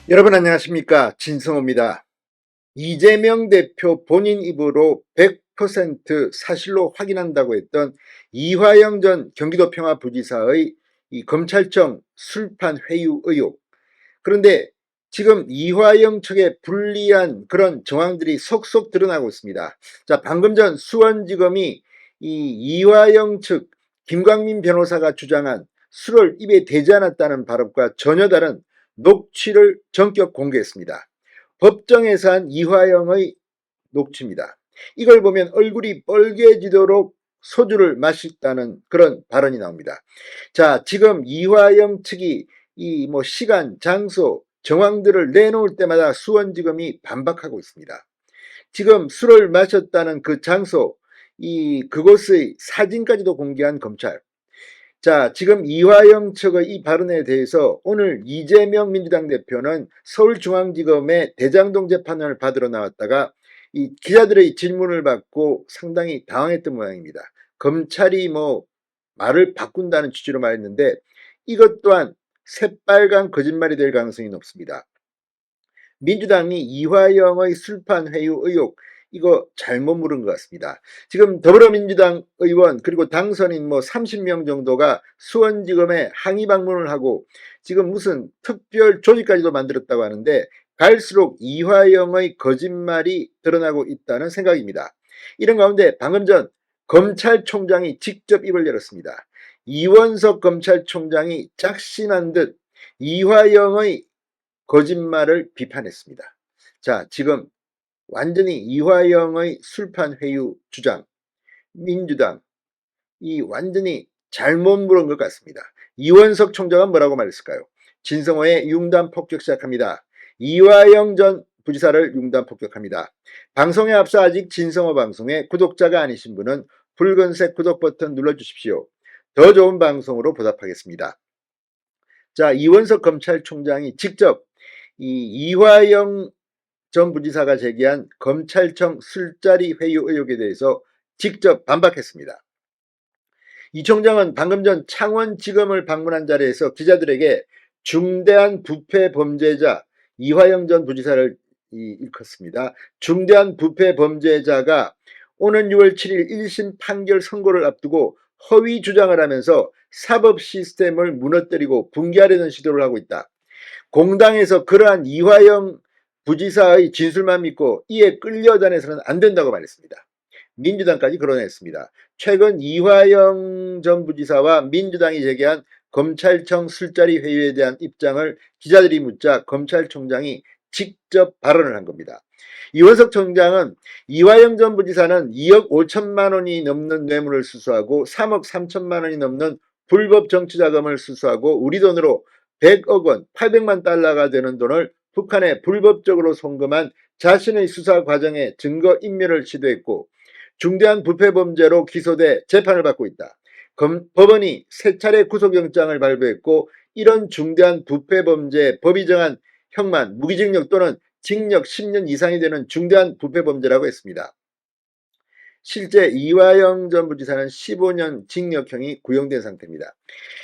여러분 안녕하십니까, 진성호입니다. 이재명 대표 본인 입으로 100% 사실로 확인한다고 했던 이화영 전 경기도평화부지사의 이 검찰청 술판 회유 의혹. 그런데 지금 이화영 측에 불리한 그런 정황들이 속속 드러나고 있습니다. 자, 방금 전 수원지검이 이 이화영 측 김광민 변호사가 주장한 술을 입에 대지 않았다는 발언과 전혀 다른 녹취를 전격 공개했습니다. 법정에서 한 이화영의 녹취입니다. 이걸 보면 얼굴이 빨개지도록 소주를 마셨다는 그런 발언이 나옵니다. 자, 지금 이화영 측이 이 시간, 장소, 정황들을 내놓을 때마다 수원지검이 반박하고 있습니다. 지금 술을 마셨다는 그 장소, 그곳의 사진까지도 공개한 검찰. 자, 지금 이화영 측의 이 발언에 대해서 오늘 이재명 민주당 대표는 서울중앙지검의 대장동 재판을 받으러 나왔다가 이 기자들의 질문을 받고 상당히 당황했던 모양입니다. 검찰이 말을 바꾼다는 취지로 말했는데 이것 또한 새빨간 거짓말이 될 가능성이 높습니다. 민주당이 이화영의 술판 회유 의혹 이거 잘못 물은 것 같습니다. 지금 더불어민주당 의원 그리고 당선인 30명 정도가 수원지검에 항의 방문을 하고 지금 무슨 특별 조직까지도 만들었다고 하는데 갈수록 이화영의 거짓말이 드러나고 있다는 생각입니다. 이런 가운데 방금 전 검찰총장이 직접 입을 열었습니다. 이원석 검찰총장이 작신한 듯 이화영의 거짓말을 비판했습니다. 자, 지금 완전히 이화영의 술판 회유 주장, 민주당 이 완전히 잘못 물은 것 같습니다. 이원석 총장은 뭐라고 말했을까요? 진성호의 융단 폭격 시작합니다. 이화영 전 부지사를 융단 폭격합니다. 방송에 앞서 아직 진성호 방송에 구독자가 아니신 분은 붉은색 구독 버튼 눌러주십시오. 더 좋은 방송으로 보답하겠습니다. 자, 이원석 검찰총장이 직접 이화영 전 부지사가 제기한 검찰청 술자리 회유 의혹에 대해서 직접 반박했습니다. 이 총장은 방금 전 창원지검을 방문한 자리에서 기자들에게 중대한 부패 범죄자 이화영 전 부지사를 일컫습니다. 중대한 부패 범죄자가 오는 6월 7일 1심 판결 선고를 앞두고 허위 주장을 하면서 사법 시스템을 무너뜨리고 붕괴하려는 시도를 하고 있다. 공당에서 그러한 이화영 부지사의 진술만 믿고 이에 끌려다녀서는 안 된다고 말했습니다. 민주당까지 거론했습니다. 최근 이화영 전 부지사와 민주당이 제기한 검찰청 술자리 회유에 대한 입장을 기자들이 묻자 검찰총장이 직접 발언을 한 겁니다. 이원석 총장은 이화영 전 부지사는 2억 5천만 원이 넘는 뇌물을 수수하고 3억 3천만 원이 넘는 불법 정치자금을 수수하고 우리 돈으로 100억 원, 800만 달러가 되는 돈을 북한에 불법적으로 송금한 자신의 수사 과정에 증거 인멸을 시도했고 중대한 부패 범죄로 기소돼 재판을 받고 있다. 법원이 세 차례 구속영장을 발부했고 이런 중대한 부패 범죄 법이 정한 형만 무기징역 또는 징역 10년 이상이 되는 중대한 부패 범죄라고 했습니다. 실제 이화영 전 부지사는 15년 징역형이 구형된 상태입니다.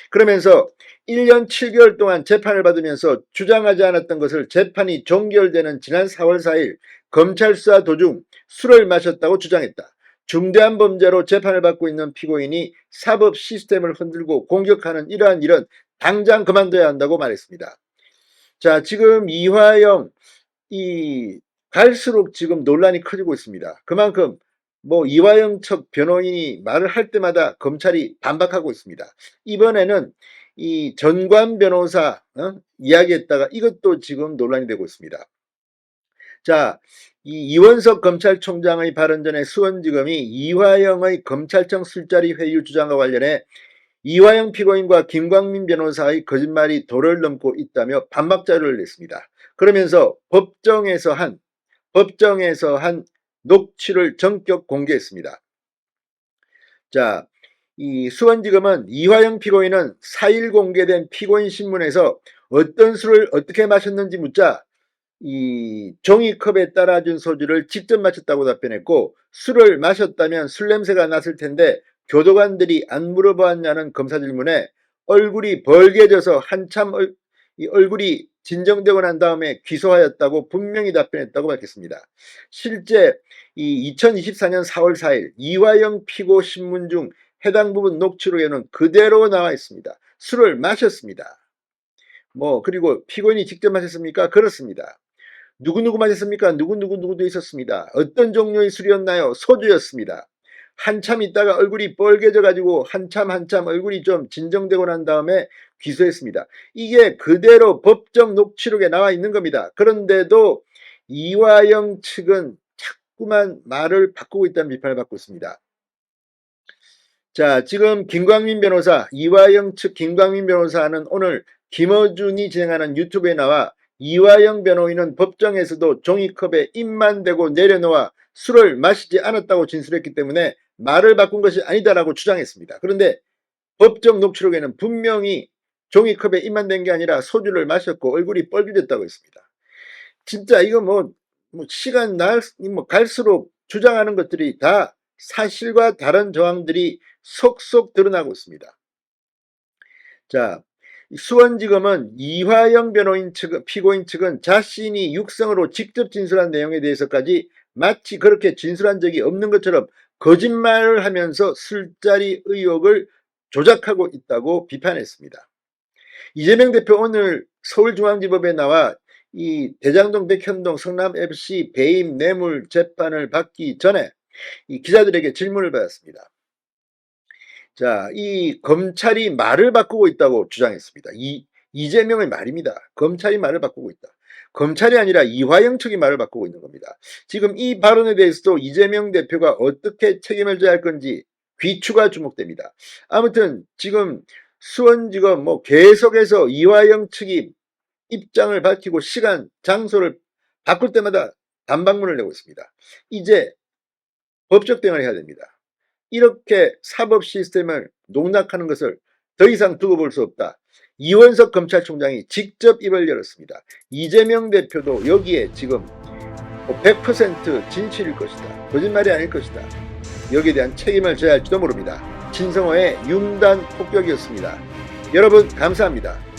그러면서 1년 7개월 동안 재판을 받으면서 주장하지 않았던 것을 재판이 종결되는 지난 4월 4일 검찰 수사 도중 술을 마셨다고 주장했다. 중대한 범죄로 재판을 받고 있는 피고인이 사법 시스템을 흔들고 공격하는 이러한 일은 당장 그만둬야 한다고 말했습니다. 자, 지금 이화영 갈수록 지금 논란이 커지고 있습니다. 그만큼 이화영 측 변호인이 말을 할 때마다 검찰이 반박하고 있습니다. 이번에는 이 전관 변호사 이야기했다가 이것도 지금 논란이 되고 있습니다. 자, 이원석 검찰총장의 발언 전에 수원지검이 이화영의 검찰청 술자리 회유 주장과 관련해 이화영 피고인과 김광민 변호사의 거짓말이 도를 넘고 있다며 반박 자료를 냈습니다. 그러면서 법정에서 한 녹취를 전격 공개했습니다. 자, 이 수원지검은 이화영 피고인은 4일 공개된 피고인 신문에서 어떤 술을 어떻게 마셨는지 묻자 이 종이컵에 따라준 소주를 직접 마셨다고 답변했고 술을 마셨다면 술 냄새가 났을 텐데 교도관들이 안 물어보았냐는 검사 질문에 얼굴이 벌개져서 한참 이 얼굴이 진정되고 난 다음에 기소하였다고 분명히 답변했다고 밝혔습니다. 실제 이 2024년 4월 4일 이화영 피고 신문 중 해당 부분 녹취록에는 그대로 나와 있습니다. 술을 마셨습니다. 그리고 피고인이 직접 마셨습니까? 그렇습니다. 누구누구 마셨습니까? 누구누구도 있었습니다. 어떤 종류의 술이었나요? 소주였습니다. 한참 있다가 얼굴이 뻘개져 가지고 한참 얼굴이 좀 진정되고 난 다음에 기소했습니다. 이게 그대로 법정 녹취록에 나와 있는 겁니다. 그런데도 이화영 측은 자꾸만 말을 바꾸고 있다는 비판을 받고 있습니다. 자, 지금 이화영 측 김광민 변호사는 오늘 김어준이 진행하는 유튜브에 나와 이화영 변호인은 법정에서도 종이컵에 입만 대고 내려놓아 술을 마시지 않았다고 진술했기 때문에 말을 바꾼 것이 아니다라고 주장했습니다. 그런데 법정 녹취록에는 분명히 종이컵에 입만 댄 게 아니라 소주를 마셨고 얼굴이 뻘개졌다고 했습니다. 진짜 이거 시간 갈수록 주장하는 것들이 다 사실과 다른 정황들이 속속 드러나고 있습니다. 자, 수원지검은 이화영 피고인 측은 자신이 육성으로 직접 진술한 내용에 대해서까지 마치 그렇게 진술한 적이 없는 것처럼 거짓말을 하면서 술자리 의혹을 조작하고 있다고 비판했습니다. 이재명 대표 오늘 서울중앙지법에 나와 이 대장동, 백현동, 성남FC 배임 뇌물 재판을 받기 전에 이 기자들에게 질문을 받았습니다. 자, 이 검찰이 말을 바꾸고 있다고 주장했습니다. 이재명의 말입니다. 검찰이 말을 바꾸고 있다. 검찰이 아니라 이화영 측이 말을 바꾸고 있는 겁니다. 지금 이 발언에 대해서도 이재명 대표가 어떻게 책임을 져야 할 건지 귀추가 주목됩니다. 아무튼 지금 수원지검 계속해서 이화영 측이 입장을 밝히고 시간, 장소를 바꿀 때마다 단박문을 내고 있습니다. 이제 법적 대응을 해야 됩니다. 이렇게 사법 시스템을 농락하는 것을 더 이상 두고 볼 수 없다. 이원석 검찰총장이 직접 입을 열었습니다. 이재명 대표도 여기에 지금 100% 진실일 것이다. 거짓말이 아닐 것이다. 여기에 대한 책임을 져야 할지도 모릅니다. 진성호의 융단 폭격이었습니다. 여러분 감사합니다.